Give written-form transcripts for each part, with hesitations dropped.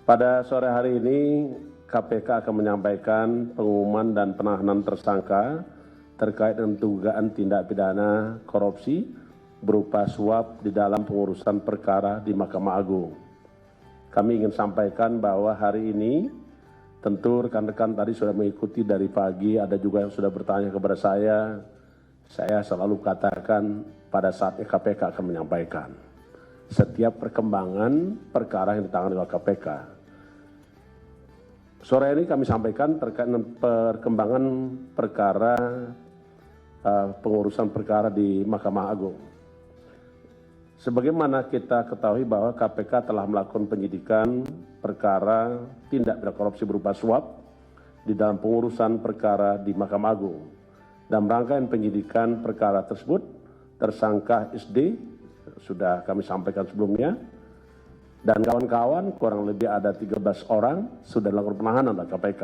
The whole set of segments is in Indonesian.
Pada sore hari ini, KPK akan menyampaikan pengumuman dan penahanan tersangka terkait dengan dugaan tindak pidana korupsi berupa suap di dalam pengurusan perkara di Mahkamah Agung. Kami ingin sampaikan bahwa hari ini, tentu rekan-rekan tadi sudah mengikuti dari pagi, ada juga yang sudah bertanya kepada saya selalu katakan pada saatnya KPK akan menyampaikan setiap perkembangan perkara yang ditangani oleh KPK. Sore ini kami sampaikan terkait dengan perkembangan perkara pengurusan perkara di Mahkamah Agung. Sebagaimana kita ketahui bahwa KPK telah melakukan penyidikan perkara tindak pidana korupsi berupa suap di dalam pengurusan perkara di Mahkamah Agung. Dalam rangkaian penyidikan perkara tersebut, tersangka SD sudah kami sampaikan sebelumnya, dan kawan-kawan kurang lebih ada 13 orang sudah dilakukan penahanan oleh KPK.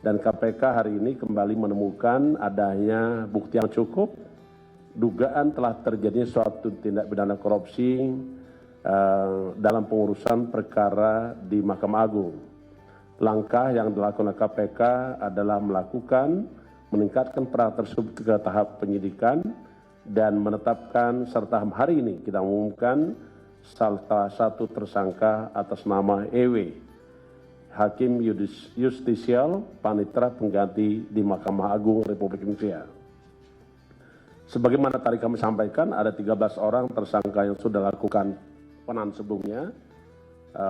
Dan KPK hari ini kembali menemukan adanya bukti yang cukup, dugaan telah terjadi suatu tindak pidana korupsi dalam pengurusan perkara di Mahkamah Agung. Langkah yang dilakukan oleh KPK adalah meningkatkan perkara tersebut ke tahap penyidikan dan menetapkan serta hari ini kita umumkan salah satu tersangka atas nama EW, Hakim Justisial Panitera Pengganti di Mahkamah Agung Republik Indonesia. Sebagaimana tadi kami sampaikan, ada 13 orang tersangka yang sudah lakukan penahanan sebelumnya.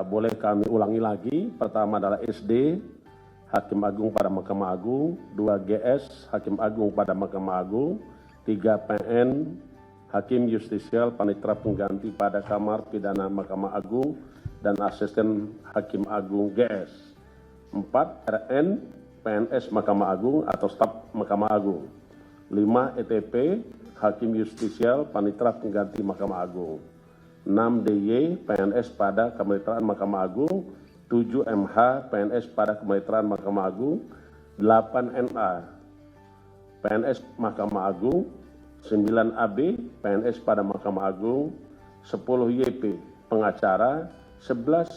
Boleh kami ulangi lagi. Pertama adalah SD, Hakim Agung pada Mahkamah Agung, 2 GS, Hakim Agung pada Mahkamah Agung, 3 PN, Hakim Justisial Panitera Pengganti pada Kamar Pidana Mahkamah Agung dan Asisten Hakim Agung GS, 4 RN, PNS Mahkamah Agung atau staf Mahkamah Agung, 5 ETP, Hakim Justisial Panitera Pengganti Mahkamah Agung, 6 DY, PNS pada Kemitraan Mahkamah Agung, 7 MH, PNS pada Kemitraan Mahkamah Agung, 8 NA, PNS Mahkamah Agung, 9 AB, PNS pada Mahkamah Agung, 10 YP, pengacara, 11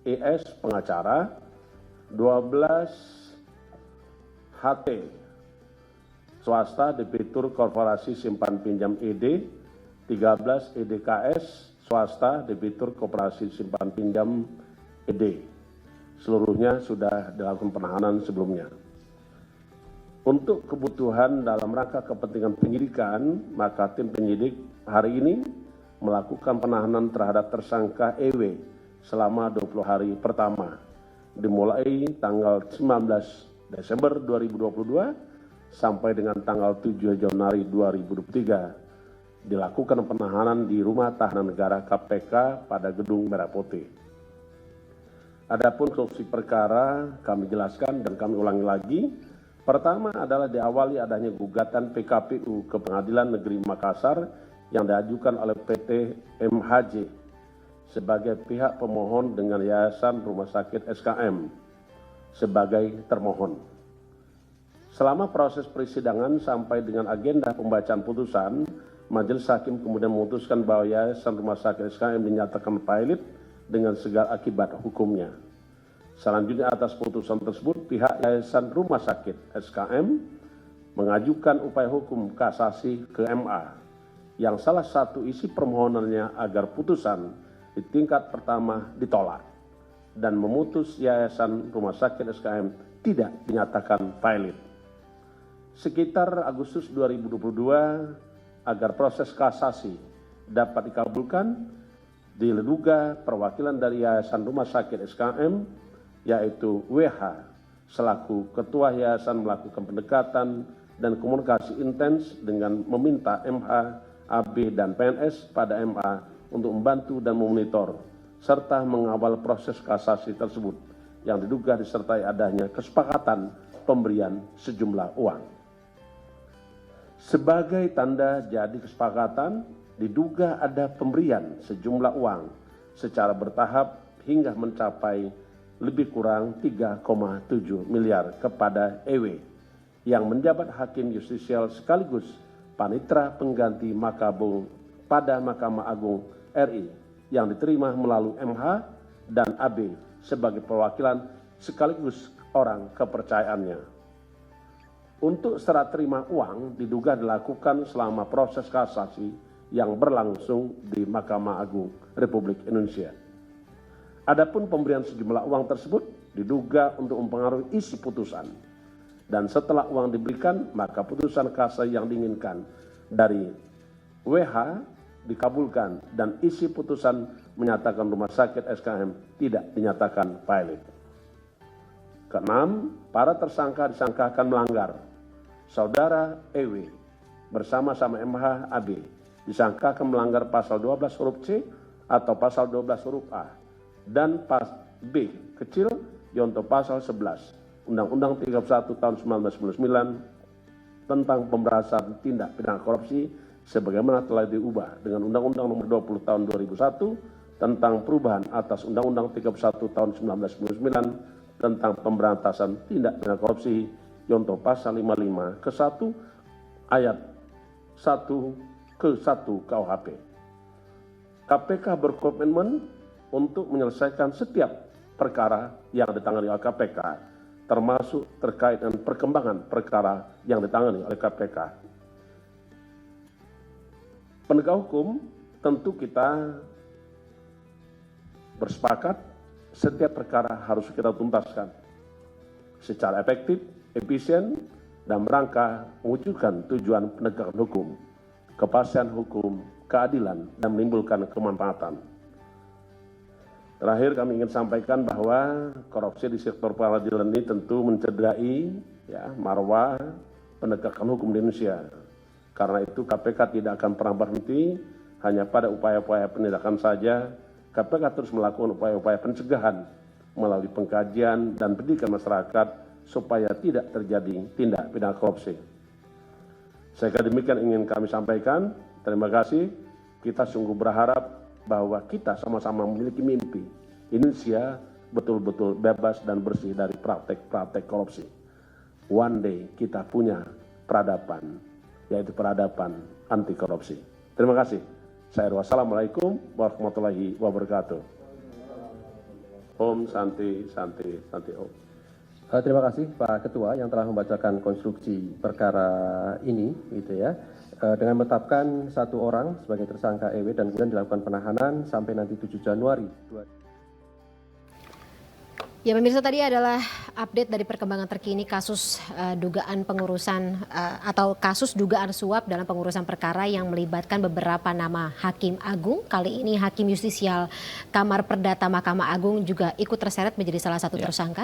ES, pengacara, 12 HT, swasta, debitur korporasi simpan pinjam ED, 13 EDKS, swasta, debitur koperasi simpan pinjam ED. Seluruhnya sudah dilakukan penahanan sebelumnya. Untuk kebutuhan dalam rangka kepentingan penyidikan, maka tim penyidik hari ini melakukan penahanan terhadap tersangka EW selama 20 hari pertama, dimulai tanggal 19 Desember 2022 sampai dengan tanggal 7 Januari 2023, dilakukan penahanan di Rumah Tahanan Negara KPK pada Gedung Merah Putih. Adapun konstruksi perkara kami jelaskan dan kami ulangi lagi. Pertama adalah diawali adanya gugatan PKPU ke Pengadilan Negeri Makassar yang diajukan oleh PT MHJ sebagai pihak pemohon dengan Yayasan Rumah Sakit SKM sebagai termohon. Selama proses persidangan sampai dengan agenda pembacaan putusan, Majelis Hakim kemudian memutuskan bahwa Yayasan Rumah Sakit SKM dinyatakan valid dengan segala akibat hukumnya. Selanjutnya atas putusan tersebut, pihak Yayasan Rumah Sakit SKM mengajukan upaya hukum kasasi ke MA, yang salah satu isi permohonannya agar putusan di tingkat pertama ditolak dan memutus Yayasan Rumah Sakit SKM tidak dinyatakan valid. Sekitar Agustus 2022, agar proses kasasi dapat dikabulkan, diduga perwakilan dari Yayasan Rumah Sakit SKM, yaitu WH, selaku Ketua Yayasan melakukan pendekatan dan komunikasi intens dengan meminta MH, AB, dan PNS pada MA untuk membantu dan memonitor, serta mengawal proses kasasi tersebut, yang diduga disertai adanya kesepakatan pemberian sejumlah uang. Sebagai tanda jadi kesepakatan, diduga ada pemberian sejumlah uang secara bertahap hingga mencapai lebih kurang 3,7 miliar kepada EW yang menjabat Hakim Justisial sekaligus Panitera Pengganti pada Mahkamah Agung RI yang diterima melalui MH dan AB sebagai perwakilan sekaligus orang kepercayaannya. Untuk serah terima uang diduga dilakukan selama proses kasasi yang berlangsung di Mahkamah Agung Republik Indonesia. Adapun pemberian sejumlah uang tersebut diduga untuk mempengaruhi isi putusan. Dan setelah uang diberikan, maka putusan kasasi yang diinginkan dari WH dikabulkan dan isi putusan menyatakan rumah sakit SKM tidak dinyatakan valid. Keenam, para tersangka disangkakan melanggar. Saudara EW bersama-sama MH AB disangkakan melanggar pasal 12 huruf C atau pasal 12 huruf A dan B kecil yaitu pasal 11 Undang-Undang 31 tahun 1999 tentang pemberantasan tindak pidana korupsi sebagaimana telah diubah dengan Undang-Undang Nomor 20 tahun 2001 tentang perubahan atas Undang-Undang 31 tahun 1999 tentang pemberantasan tindak pidana korupsi yaitu pasal 55 ke 1 ayat 1 ke 1 KUHP. KPK berkomitmen untuk menyelesaikan setiap perkara yang ditangani oleh KPK, termasuk terkait dengan perkembangan perkara yang ditangani oleh KPK. Penegak hukum tentu kita bersepakat setiap perkara harus kita tuntaskan secara efektif, efisien, dan merangka mewujudkan tujuan penegakan hukum, kepastian hukum, keadilan, dan menimbulkan kemanfaatan. Terakhir kami ingin sampaikan bahwa korupsi di sektor peradilan ini tentu mencederai marwah penegakan hukum di Indonesia. Karena itu KPK tidak akan pernah berhenti hanya pada upaya-upaya penindakan saja. KPK terus melakukan upaya-upaya pencegahan melalui pengkajian dan pendidikan masyarakat supaya tidak terjadi tindak pidana korupsi. Saya kira demikian ingin kami sampaikan. Terima kasih. Kita sungguh berharap bahwa kita sama-sama memiliki mimpi Indonesia betul-betul bebas dan bersih dari praktek-praktek korupsi. One day kita punya peradaban, yaitu peradaban anti korupsi. Terima kasih. Wassalamualaikum warahmatullahi wabarakatuh. Om Santi Santi Santi Om. Terima kasih Pak Ketua yang telah membacakan konstruksi perkara ini, gitu ya. Dengan menetapkan satu orang sebagai tersangka EW dan kemudian dilakukan penahanan sampai nanti 7 Januari. Ya pemirsa, tadi adalah update dari perkembangan terkini kasus dugaan pengurusan atau kasus dugaan suap dalam pengurusan perkara yang melibatkan beberapa nama Hakim Agung. Kali ini Hakim Justisial Kamar Perdata Mahkamah Agung juga ikut terseret menjadi salah satu tersangka.